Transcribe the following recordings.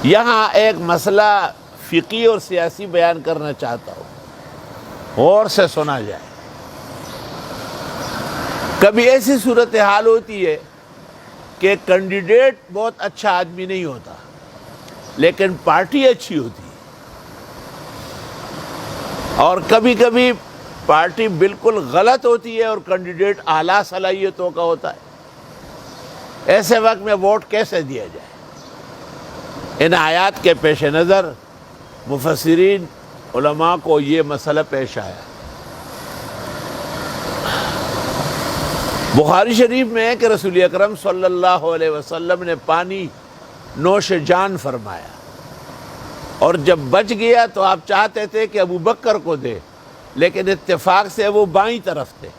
یہاں ایک مسئلہ فقہی اور سیاسی بیان کرنا چاہتا ہوں، غور سے سنا جائے۔ کبھی ایسی صورتحال ہوتی ہے کہ کینڈیڈیٹ بہت اچھا آدمی نہیں ہوتا لیکن پارٹی اچھی ہوتی ہے، اور کبھی کبھی پارٹی بالکل غلط ہوتی ہے اور کینڈیڈیٹ اعلیٰ صلاحیتوں کا ہوتا ہے۔ ایسے وقت میں ووٹ کیسے دیا جائے؟ ان آیات کے پیش نظر مفسرین علماء کو یہ مسئلہ پیش آیا۔ بخاری شریف میں ہے کہ رسول اکرم صلی اللہ علیہ وسلم نے پانی نوش جان فرمایا، اور جب بچ گیا تو آپ چاہتے تھے کہ ابو بکر کو دے، لیکن اتفاق سے وہ بائیں طرف تھے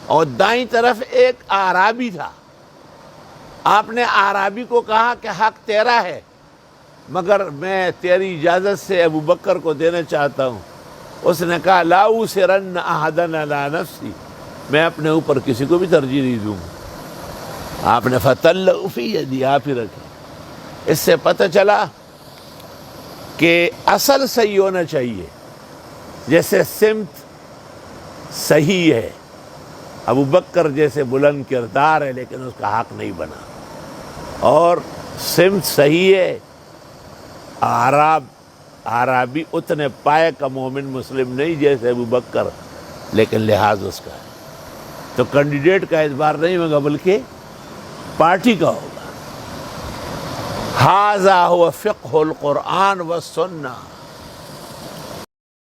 اور دائیں طرف ایک اعرابی تھا۔ آپ نے اعرابی کو کہا کہ حق تیرا ہے، مگر میں تیری اجازت سے ابو بکر کو دینا چاہتا ہوں۔ اس نے کہا لا اوثرن احدا علی نفسی، میں اپنے اوپر کسی کو بھی ترجیح نہیں دوں گا۔ آپ نے فتلؤ فی یدی، آپ ہی رکھے۔ اس سے پتہ چلا کہ اصل صحیح ہونا چاہیے، جیسے سمت صحیح ہے، ابو بکر جیسے بلند کردار ہے لیکن اس کا حق نہیں بنا، اور سمت صحیح ہے، اعرابی اتنے پائے کا مومن مسلم نہیں جیسے ابو بکر، لیکن لحاظ اس کا ہے، تو کینڈیڈیٹ کا اعتبار نہیں ہوگا بلکہ پارٹی کا ہوگا۔ ھذا ھو فقہ القرآن والسنہ،